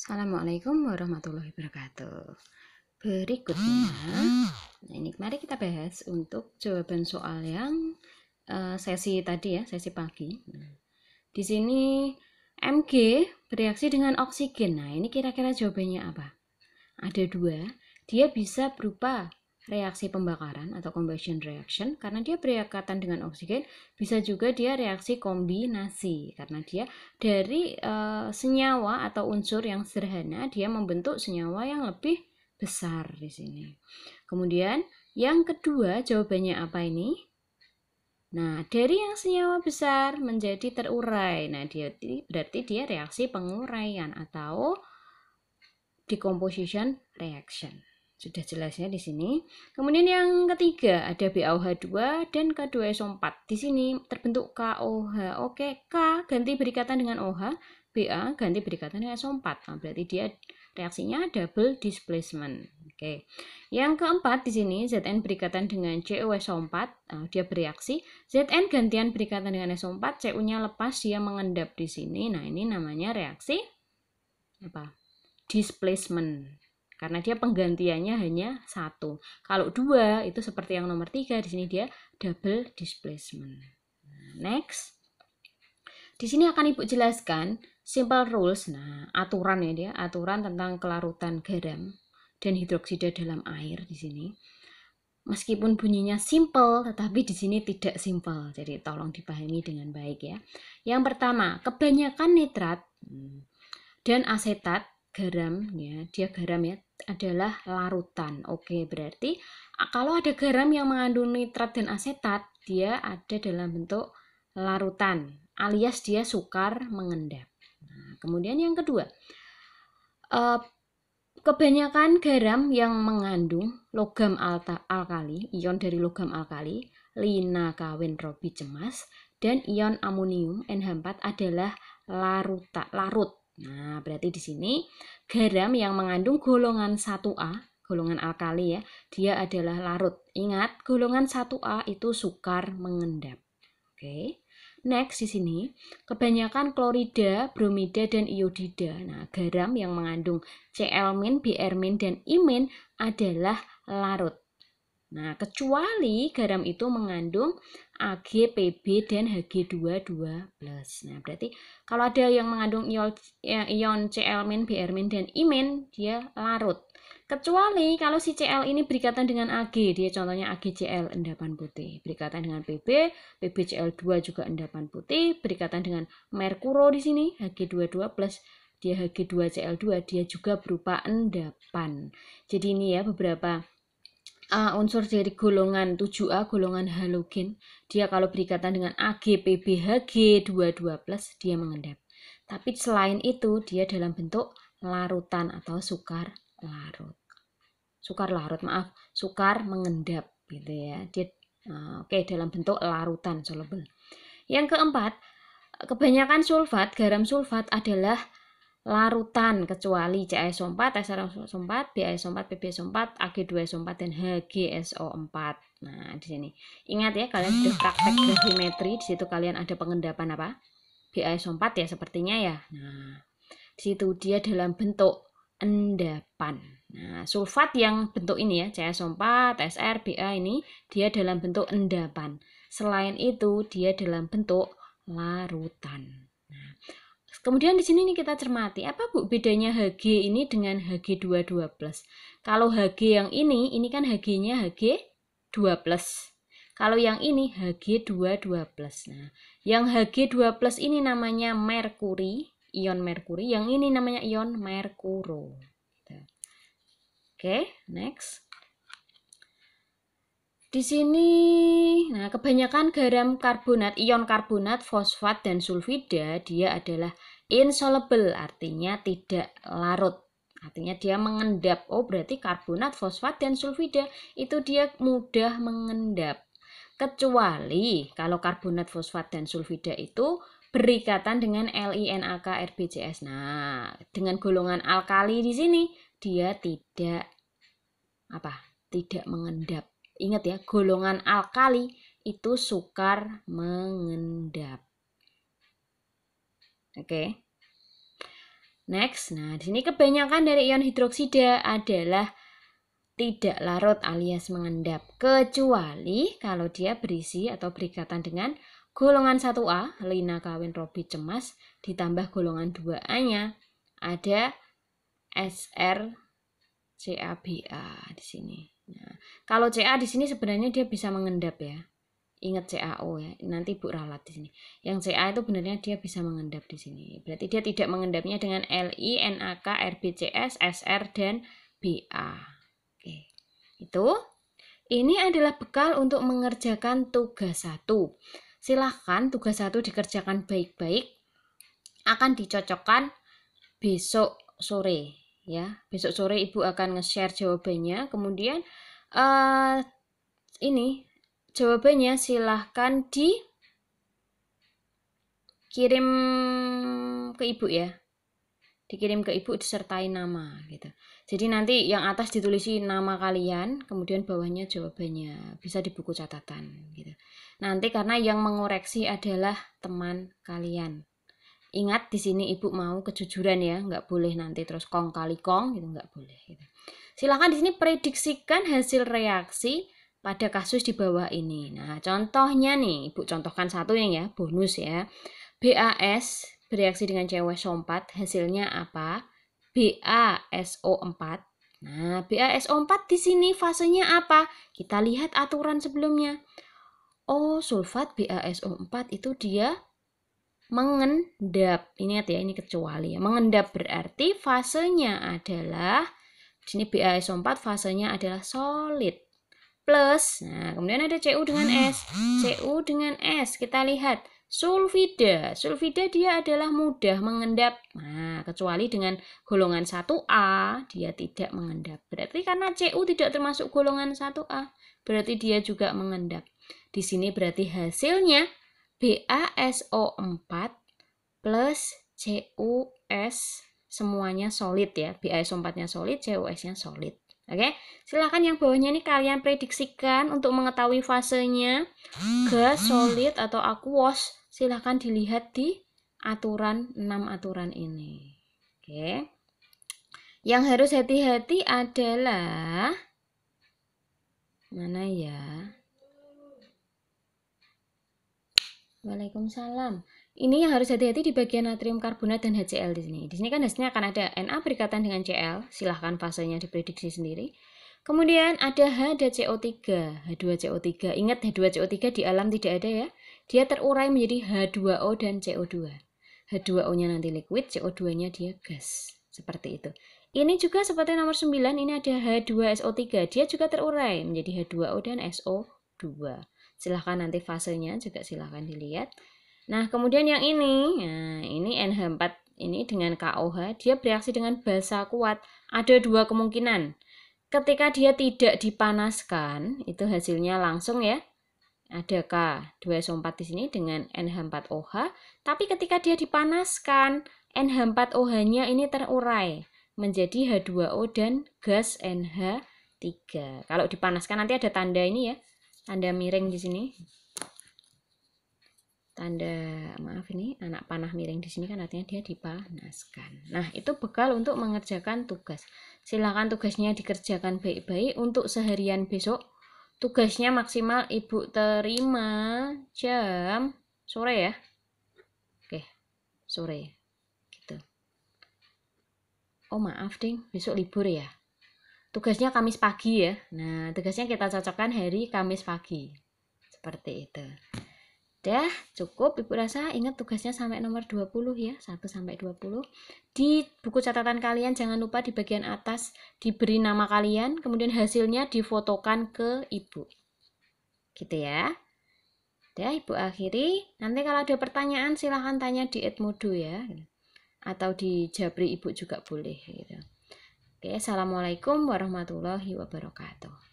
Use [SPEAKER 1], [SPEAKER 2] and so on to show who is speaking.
[SPEAKER 1] Assalamualaikum warahmatullahi wabarakatuh. Berikutnya, ini mari kita bahas untuk jawaban soal yang sesi tadi ya, sesi pagi. Di sini Mg bereaksi dengan oksigen. Nah, ini kira-kira jawabannya apa? Ada dua. Dia bisa berupa reaksi pembakaran atau combustion reaction karena dia berekatan dengan oksigen, bisa juga dia reaksi kombinasi karena dia dari senyawa atau unsur yang sederhana dia membentuk senyawa yang lebih besar di sini. Kemudian yang kedua jawabannya apa ini? Nah, dari yang senyawa besar menjadi terurai. Nah, dia berarti dia reaksi penguraian atau decomposition reaction. Sudah jelasnya di sini. Kemudian yang ketiga ada BaOH2 dan K2SO4. Di sini terbentuk KOH. Oke, K ganti berikatan dengan OH, Ba ganti berikatan dengan SO4. Nah, berarti dia reaksinya double displacement. Oke. Yang keempat di sini Zn berikatan dengan CuSO4, dia bereaksi. Zn gantian berikatan dengan SO4, Cu-nya lepas, dia mengendap di sini. Nah, ini namanya reaksi apa? Displacement. Karena dia penggantiannya hanya satu. Kalau dua itu seperti yang nomor 3, di sini dia double displacement. Next. Di sini akan Ibu jelaskan simple rules. Nah, aturan ya dia, aturan tentang kelarutan garam dan hidroksida dalam air di sini. Meskipun bunyinya simple, tetapi di sini tidak simple. Jadi tolong dipahami dengan baik ya. Yang pertama, kebanyakan nitrat dan asetat garam ya, dia garam ya, adalah larutan. Oke, berarti kalau ada garam yang mengandung nitrat dan asetat, dia ada dalam bentuk larutan, alias dia sukar mengendap. Nah, kemudian yang kedua, kebanyakan garam yang mengandung logam alkali, ion dari logam alkali, lina kawin robi cemas, dan ion amonium NH4 adalah larut. Nah, berarti di sini garam yang mengandung golongan 1A, golongan alkali ya, dia adalah larut. Ingat, golongan 1A itu sukar mengendap. Oke. Next di sini, kebanyakan klorida, bromida, dan iodida. Nah, garam yang mengandung Cl-, Br-, dan I- adalah larut. Nah, kecuali garam itu mengandung Ag, Pb, dan Hg2+. Nah, berarti kalau ada yang mengandung ion Cl-, Br-, dan I-, dia larut. Kecuali kalau si Cl ini berikatan dengan Ag, dia contohnya AgCl endapan putih. Berikatan dengan Pb, PbCl2 juga endapan putih. Berikatan dengan merkuro di sini, Hg22+, dia Hg2Cl2, dia juga berupa endapan. Jadi ini ya beberapa unsur dari golongan 7A, golongan halogen. Dia kalau berikatan dengan Ag, Pb, Hg22+, dia mengendap. Tapi selain itu, dia dalam bentuk larutan atau sukar larut. Sukar mengendap gitu ya. Dia dalam bentuk larutan soluble. Yang keempat, kebanyakan sulfat, garam sulfat adalah larutan kecuali CaSO4, SrSO4, BaSO4, PbSO4, Ag2SO4 dan HgSO4. Nah, di sini ingat ya, kalian sudah praktek gravimetri, di situ kalian ada pengendapan apa? BaSO4 ya sepertinya ya. Nah, di situ dia dalam bentuk endapan. Nah, sulfat yang bentuk ini ya, CaSO4, Sr, Ba ini dia dalam bentuk endapan. Selain itu, dia dalam bentuk larutan. Nah, kemudian di sini nih kita cermati, apa Bu bedanya Hg ini dengan Hg22+? Kalau Hg yang ini kan Hg-nya Hg2+. Kalau yang ini Hg22+. Nah, yang Hg2+ ini namanya merkuri, ion merkuri, yang ini namanya ion merkuro. Oke, next. Di sini, nah kebanyakan garam karbonat, ion karbonat, fosfat, dan sulfida, dia adalah insoluble, artinya tidak larut. Artinya dia mengendap. Oh, berarti karbonat, fosfat, dan sulfida itu dia mudah mengendap. Kecuali kalau karbonat, fosfat, dan sulfida itu berikatan dengan LiNaK RBCS. Nah, dengan golongan alkali di sini dia tidak mengendap. Ingat ya, golongan alkali itu sukar mengendap. Oke. Next, nah di sini kebanyakan dari ion hidroksida adalah tidak larut alias mengendap, kecuali kalau dia berisi atau berikatan dengan golongan 1A, lina kawin robi cemas, ditambah golongan 2A-nya, ada SrCaBa di sini. Nah, kalau Ca di sini sebenarnya dia bisa mengendap ya. Ingat CaO ya, nanti Bu ralat di sini. Yang Ca itu benarnya dia bisa mengendap di sini. Berarti dia tidak mengendapnya dengan Li, NaK, RbCs, Sr dan Ba. Oke. Itu ini adalah bekal untuk mengerjakan tugas 1. Silahkan tugas 1 dikerjakan baik-baik. Akan dicocokkan besok sore ya. Besok sore Ibu akan nge-share jawabannya. Kemudian ini jawabannya silahkan dikirim ke Ibu ya. Dikirim ke Ibu disertai nama gitu. Jadi nanti yang atas ditulisi nama kalian, kemudian bawahnya jawabannya. Bisa di buku catatan gitu. Nanti karena yang mengoreksi adalah teman kalian. Ingat di sini Ibu mau kejujuran ya, nggak boleh nanti terus kong kali kong gitu, nggak boleh gitu. Silakan di sini prediksikan hasil reaksi pada kasus di bawah ini. Nah, contohnya nih, Ibu contohkan satu yang ya, bonus ya. BAS bereaksi dengan CuSO4, hasilnya apa? BaSO4. Nah, BaSO4 di sini fasenya apa? Kita lihat aturan sebelumnya. Oh, sulfat BaSO4 itu dia mengendap. Ingat ya, ini kecuali ya. Mengendap berarti fasenya adalah di sini BaSO4 fasenya adalah solid. Plus, nah kemudian ada Cu dengan S. Cu dengan S, kita lihat sulfida. Sulfida dia adalah mudah mengendap. Nah, kecuali dengan golongan 1A, dia tidak mengendap. Berarti karena Cu tidak termasuk golongan 1A, berarti dia juga mengendap. Di sini berarti hasilnya BaSO4 plus CuS semuanya solid ya. BaSO4-nya solid, CuS-nya solid. Oke, silakan yang bawahnya ini kalian prediksikan untuk mengetahui fasenya gas, solid atau aquos. Silakan dilihat di aturan 6 aturan ini. Oke. Yang harus hati-hati adalah mana ya? Waalaikumsalam. Ini yang harus hati-hati di bagian natrium karbonat dan HCl di sini. Di sini kan hasilnya akan ada Na berikatan dengan Cl. Silahkan fasenya diprediksi sendiri. Kemudian ada H, ada CO3, H2CO3. Ingat H2CO3 di alam tidak ada ya. Dia terurai menjadi H2O dan CO2. H2O-nya nanti liquid, CO2-nya dia gas. Seperti itu. Ini juga seperti nomor 9, ini ada H2SO3. Dia juga terurai menjadi H2O dan SO2. Silahkan nanti fasenya juga silahkan dilihat. Nah, kemudian yang ini, nah ini NH4 ini dengan KOH, dia bereaksi dengan basa kuat. Ada dua kemungkinan. Ketika dia tidak dipanaskan, itu hasilnya langsung ya. Ada K2SO4 di sini dengan NH4OH, tapi ketika dia dipanaskan, NH4OH-nya ini terurai menjadi H2O dan gas NH3. Kalau dipanaskan nanti ada tanda ini ya. Tanda miring di sini. Tanda maaf ini anak panah miring di sini kan artinya dia dipanaskan. Nah, itu bekal untuk mengerjakan tugas. Silakan tugasnya dikerjakan baik-baik untuk seharian besok. Tugasnya maksimal Ibu terima jam sore ya. Oke, sore. Gitu. Oh, maaf ding, besok libur ya. Tugasnya Kamis pagi ya. Nah, tugasnya kita cocokkan hari Kamis pagi. Seperti itu. Dah cukup, Ibu rasa ingat tugasnya sampai nomor 20 ya, 1 sampai 20. Di buku catatan kalian jangan lupa di bagian atas diberi nama kalian, kemudian hasilnya difotokan ke Ibu. Gitu ya. Dah Ibu akhiri, nanti kalau ada pertanyaan silahkan tanya di Edmodo ya. Atau di Jabri Ibu juga boleh gitu. Oke, assalamualaikum warahmatullahi wabarakatuh.